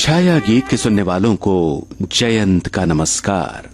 छाया गीत के सुनने वालों को जयंत का नमस्कार।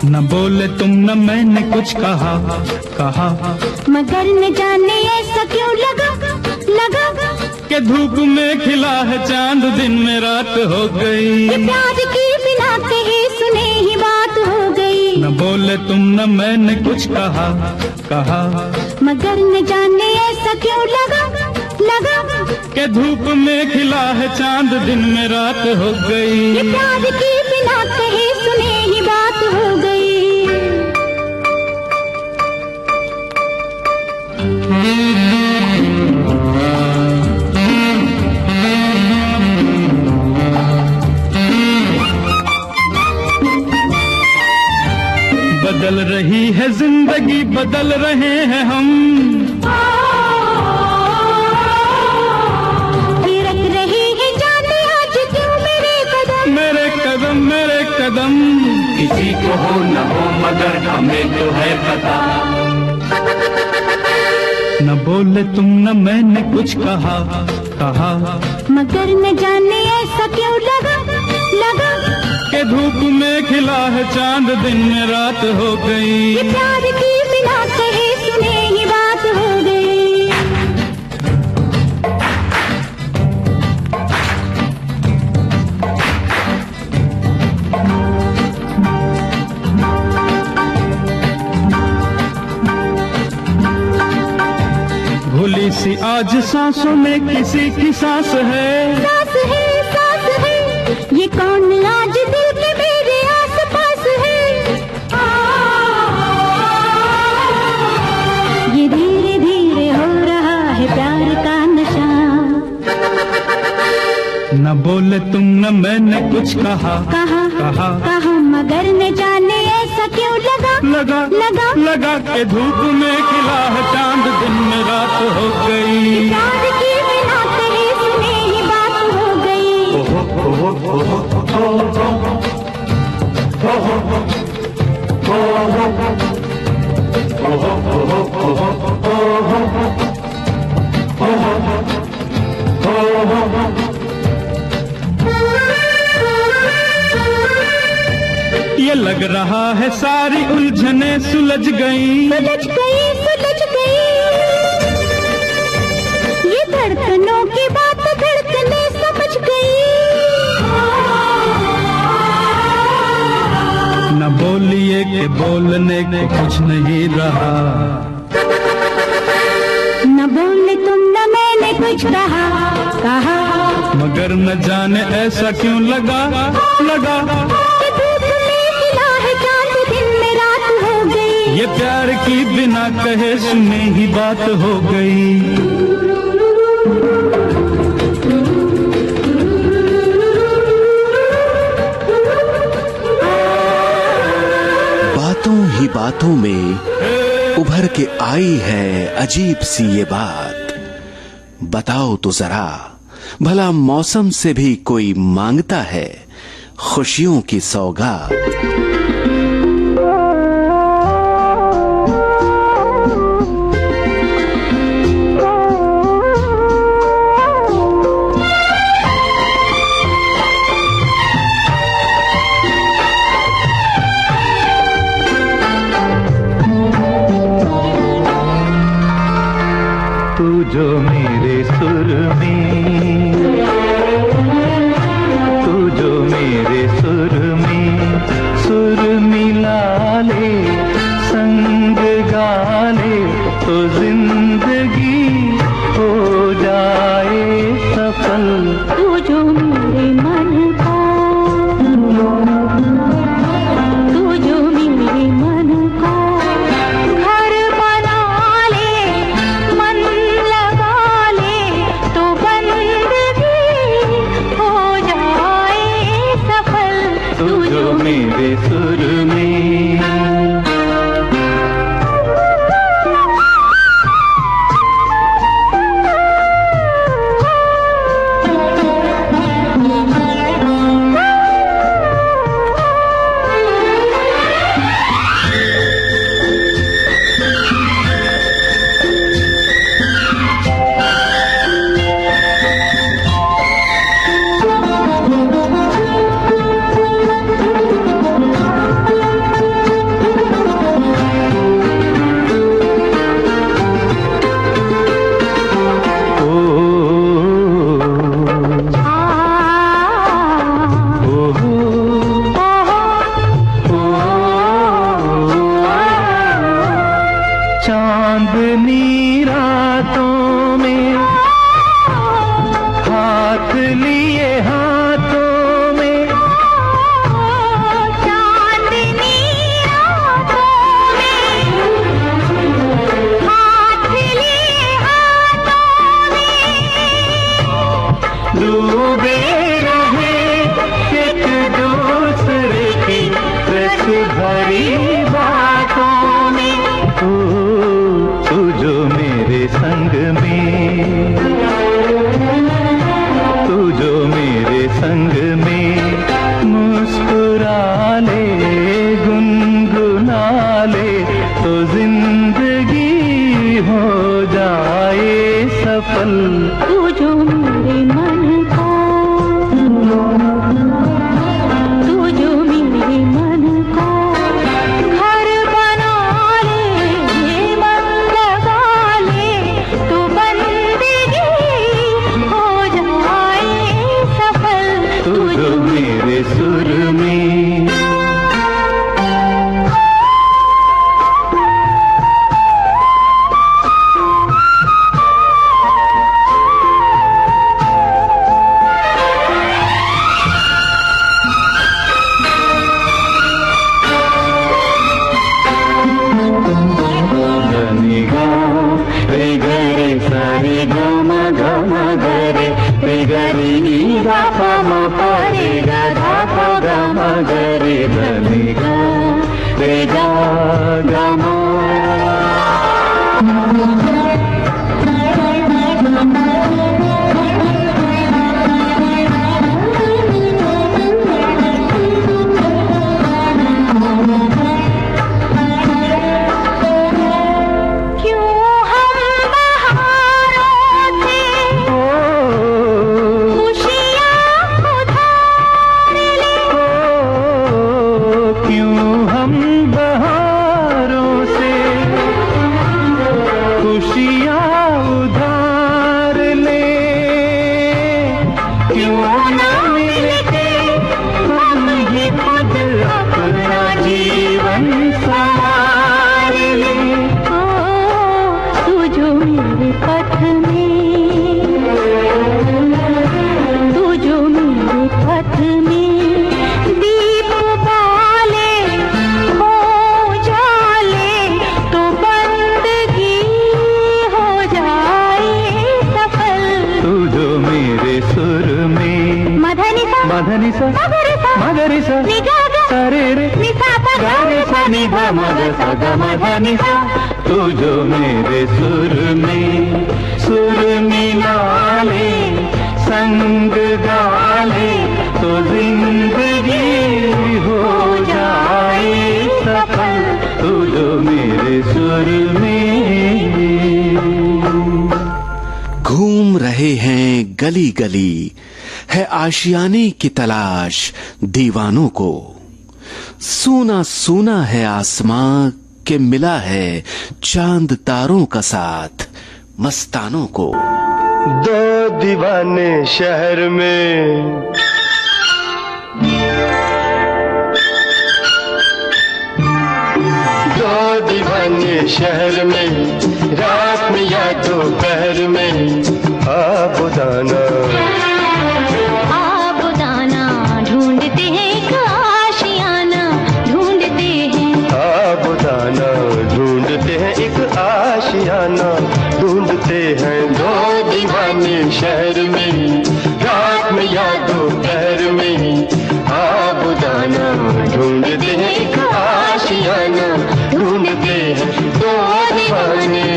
न बोले तुम न मैंने कुछ कहा, मगर न जाने ऐसा क्यों लगा कि धूप में खिला है चांद, दिन में रात हो गई। कि प्यार की बिना कहे सुने ही बात हो गई। न बोले तुम न मैंने कुछ कहा, मगर न जाने ऐसा क्यों लगा कि धूप में खिला है चांद, दिन में रात हो गई। कि प्यार की बिना कहे सुने ही बात हो गई। बदल रही है जिंदगी, बदल रहे हैं हम। थिरक रही है जाने आज क्यों मेरे कदम, मेरे कदम मेरे कदम। किसी को हो न हो मगर हमें तो है पता। न बोले तुम न मैंने कुछ कहा, मगर न जाने ऐसा क्यों लगा कि धूप में खिला है चांद, दिन में रात हो गई। कि प्यार की बिना कहे सुने ही बात हो गई। भूली सी आज सांसों में किसी की सांस है, सांस है ये कौन आज दिल के मेरे आस पास है। ये धीरे धीरे हो रहा है प्यार का नशा। न बोले तुम न मैंने कुछ कहा, मगर न जाने ऐसा क्यों लगा कि धूप में खिला है चांद, दिन में रात हो गई। प्यार की बिना कहे सुने ही बात हो गई। ये लग रहा है सारी उलझने सुलझ गई। ये धड़कनों की बात धड़कने समझ गई। न बोलिए कि बोलने को कुछ नहीं रहा। न बोले तुम न मैंने कुछ कहा, मगर न जाने ऐसा क्यों लगा कि धूप में खिला है चांद, दिन में रात हो गई। ये प्यार की बिना कहे सुने ही बात हो गई। बातों ही बातों में उभर के आई है अजीब सी ये बात। बताओ तो जरा, भला मौसम से भी कोई मांगता है खुशियों की सौगात। तू जो मेरे सुर में, तू जो मेरे सुर में सुर मिला ले, संग गा ले तो जिंदगी हो जाए सफल। तू जो मेरे मन का, तू जो मेरे मन का घर बना ले, मन लगा ले तो बंदगी हो जाए सफल। तू जो मेरे सुर में। चांदनी रातों में हाथ लिए हाथों में, चांदनी रातों में हाथ लिए हाथों में, डूबे रहे एक दूसरे की रस भरी बातों में। तू जो मेरे संग में, तू जो मेरे संग में मुस्कुरा ले, गुनगुना ले, तो जिंदगी हो जाए सफल। तू जो मेरे मन का, तू जो मेरे मन का घर बना ले, मन लगा ले, तो बंदगी हो जाए सफल। तू जो मेरे सुर में, रे गरे सारे गम गम गरे, रे गरे नी गा पा म पा रे गा धा पा गा म गरे, धनी गा रे गा गा म। तू जो मेरे सुर में सुर मिला ले, संग गा ले, तो जिंदगी हो जाए सफल। तू जो मेरे सुर में। घूम रहे हैं गली गली, है आशियाने की तलाश दीवानों को। सूना सूना है आसमां के मिला है चांद तारों का साथ मस्तानों को। दो दीवाने शहर में, दो दीवाने शहर में, रात में या दोपहर में आबुदाना आबुदाना ढूंढते हैं एक आशियाना, ढूंढते हैं आबुदाना, ढूंढते हैं एक आशियाना, ढूंढते हैं दो दीवाने शहर में, रात में या दोपहर में आबुदाना, ढूंढते हैं एक आशियाना, ढूंढते हैं दो दीवाने।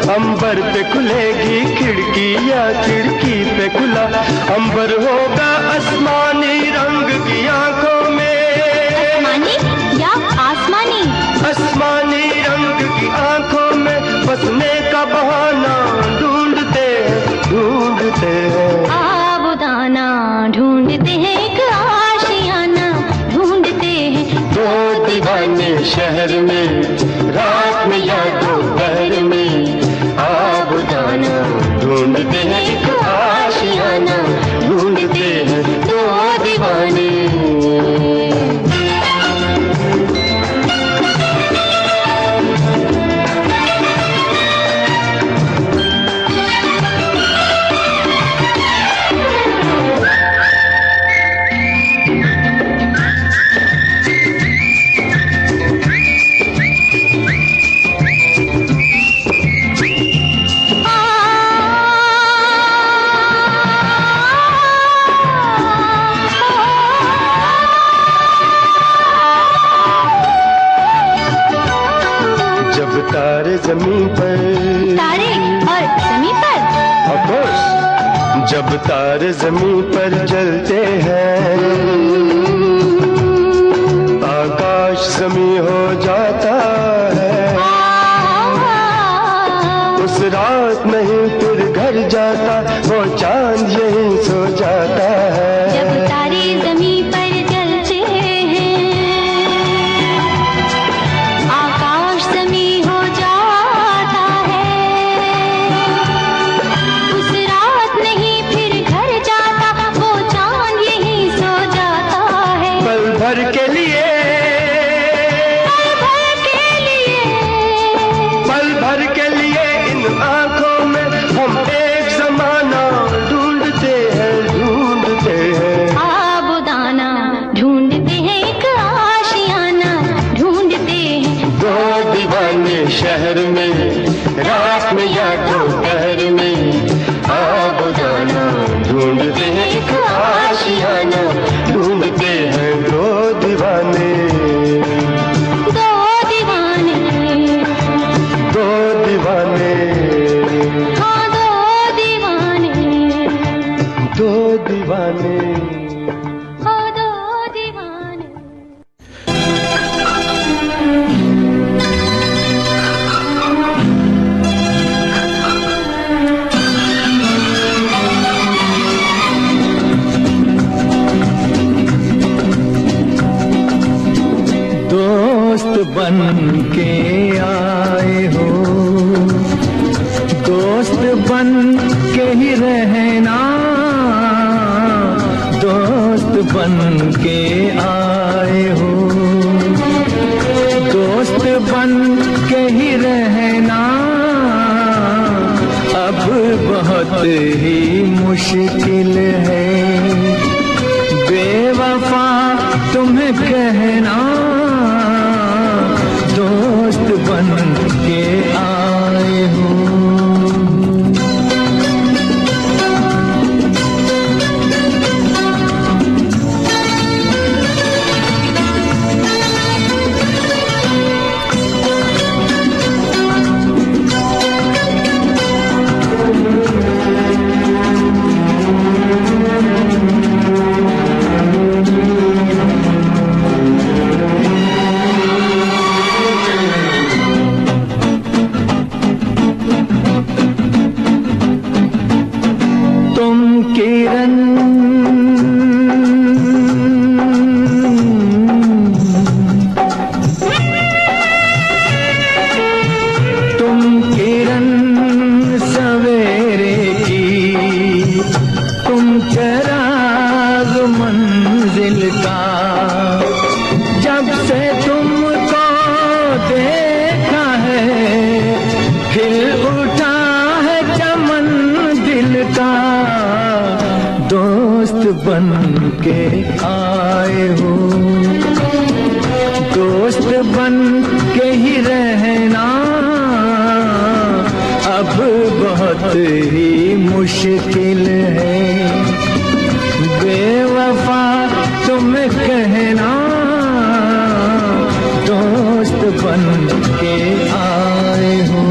अंबर पे खुलेगी खिड़की या खिड़की पे खुला अंबर होगा आसमानी रंग की आंखों में। आसमानी या आसमानी? आसमानी रंग की आंखों में बसने का बहाना ढूंढते हैं आबुदाना ढूंढते हैं, एक आशियाना ढूंढते हैं। दो दीवाने शहर में रात में या दोपहर में आबुदाना ढूंढते हैं, एक आशियाना ढूंढते हैं दो दीवाने। तारे जमीन पर, तारे और जमीन पर, ऑफ कोर्स जब तारे जमीन पर जलते हैं आकाश जमीन हो जाता है। उस रात नहीं फिर घर जाता वो चांद यहीं सो जाता है। जब तारे जमीन पर जलते हैं आकाश जमीन हो जाता है। उस रात नहीं फिर घर जाता वो चांद यहीं सो जाता है। पल भर के लिए, पल भर के लिए इन आंखों में हम एक जमाना ढूंढते हैं आबुदाना ढूंढते हैं, एक आशियाना ढूंढते हैं। दो दीवाने शहर में रात में या दोपहर में आबुदाना ढूंढते हैं, एक आशियाना ढूंढते हैं दो दीवाने। दो दीवाने, दो दीवाने, हाँ दो दीवाने, दो दीवाने। हाँ दो दीवाने। दोस्त बन के आए हो, दोस्त बन के ही रहना, दोस्त बन के आए हो, दोस्त बन के ही रहना। अब बहुत ही मुश्किल है बेवफा तुम्हें कहना, दोस्त बन के आए हो। बन के आए हो, दोस्त बन के ही रहना। अब बहुत ही मुश्किल है बेवफा तुम्हें कहना, दोस्त बन के आए हो।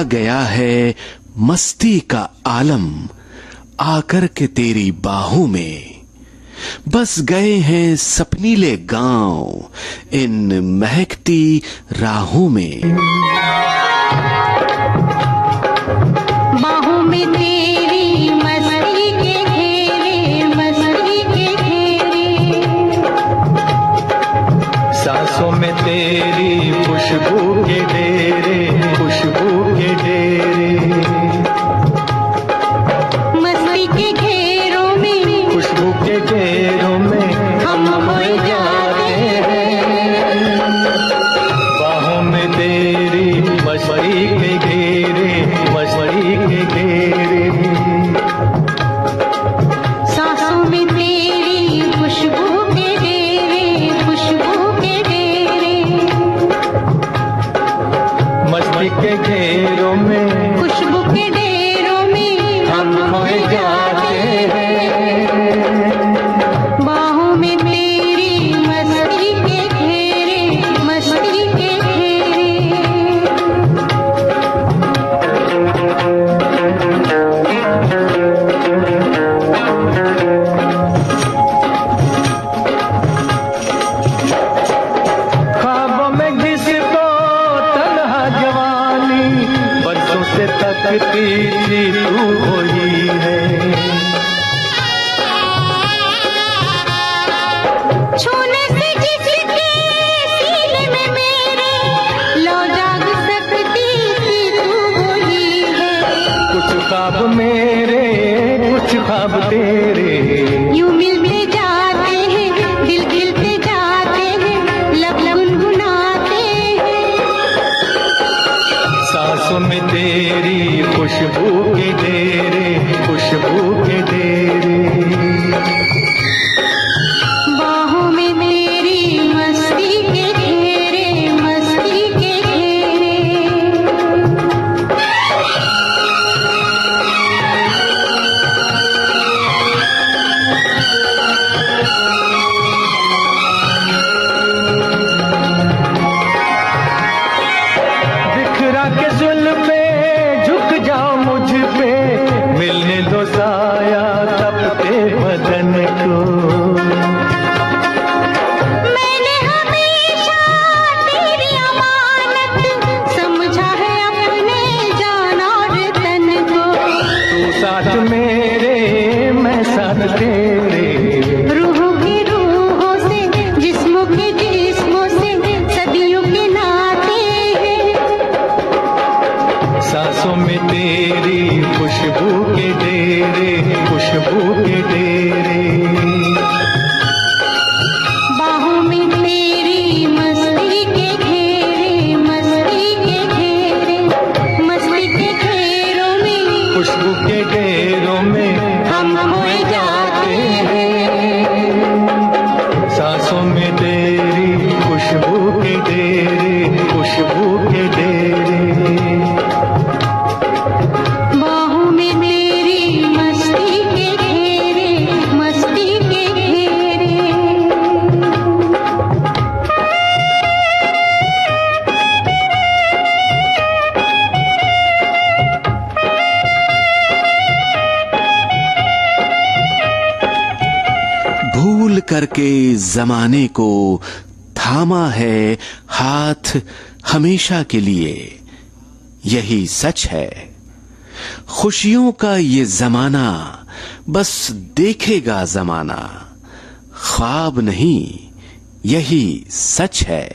गया है मस्ती का आलम आकर के तेरी बाहों में। बस गए हैं सपनीले गांव इन महकती राहों में। बाहों में तेरी मस्ती के घेरे, मस्ती के घेरे। सांसों में तेरी खुशबू के डेरे, खुशबू के डेरे। मस्ती के घेरों में, खुशबू के घेरों में हम खोए जाते हैं। बाहों में तेरी मस्ती के घेरे, मस्ती के घेरे। सांसों में तेरी खुशबू के डेरे, खुशबू के डेरे। मस्ती के घेरों में, खुशबू के डेरों में हम खोए जाते हैं। बाहों में तेरी मस्ती के घेरे, मस्ती के घेरे। ख्वाबों में घिसको तन्हा जवानी, बरसों से तकती थी तू वही है। छूने से जिसके सीने में मेरे लो जाग सकती थी तू वही है। कुछ ख्वाब मेरे, कुछ ख्वाब तेरे। यूं मिलते जाते हैं, दिल खिलते जाते हैं, लब गुनगुनाते हैं। सांसों में तेरी खुशबू के डेरे, खुशबू के डेरे। बाहों में तेरी मस्ती के घेरे, मस्ती के घेरे। बिखरा के जुल्फे झुक जाओ मुझ पे, मिलने दो साया तपते बदन को। मैंने हमेशा तेरी अमानत समझा है अपने जान और तन को। तू साथ मेरे, मैं साथ तेरे। रूहों की रूहों से, जिस्मों के जिस्मों से सदियों के नाते हैं। सांसों में तेरी खुशबू के डेरे, खुशबू के डेरे। बाहों में तेरी मस्ती के घेरे, मस्ती के घेरे। मस्ती के घेरों में खुशबू के डेरों में हम खोए जाते हैं। सांसों में तेरी खुशबू के डेरे, खुशबू के डेरे। बाहों में तेरी मस्ती के घेरे, मस्ती के घेरे। भूल करके जमाने को थामा है हाथ हमेशा के लिए। यही सच है, खुशियों का ये जमाना बस देखेगा जमाना। ख्वाब नहीं, यही सच है।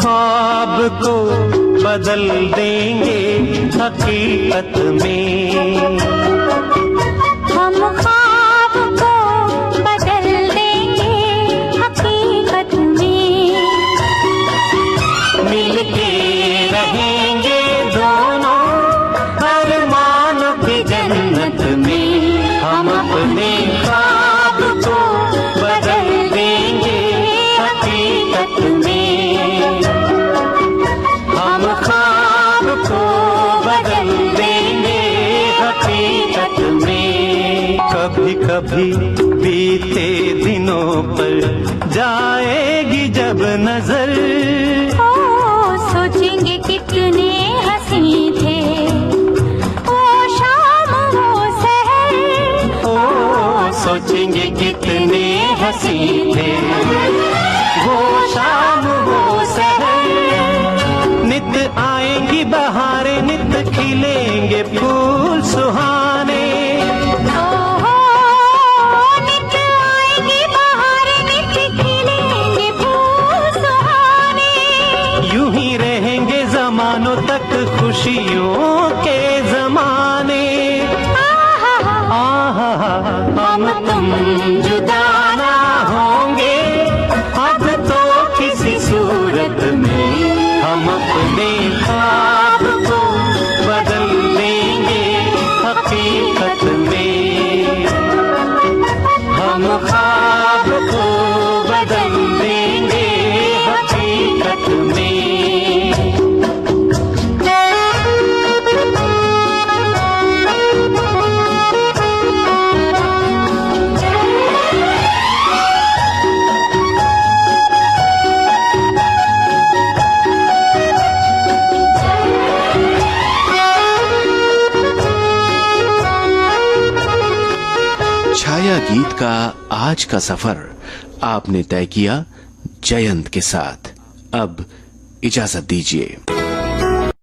ख्वाब को बदल देंगे हकीकत में। हम ख्वाब को बदल देंगे हकीकत में। मिलके रहेंगे दोनों अरमानों की जन्नत में। हम अपने ख्वाब को कभी बीते दिनों पर जाएगी जब नजर। ओ सोचेंगे कितने हंसी थे वो शाम वो सहर। ओ सोचेंगे कितने हंसी थे वो शाम वो सहर। नित आएंगी बहारें, नित खिलेंगे फूल सुहाने। नित आएंगी बहारें, नित खिलेंगे फूल सुहाने। यूं ही रहेंगे जमानों तक खुशियों के जमाने। हम तुम जुदा ना होंगे अब तो किसी सूरत में। हम अपने ख्वाब को बदल देंगे हकीकत में। हम ख्वाब को बदल देंगे हकीकत में। छाया गीत का आज का सफर आपने तय किया जयंत के साथ। अब इजाजत दीजिए।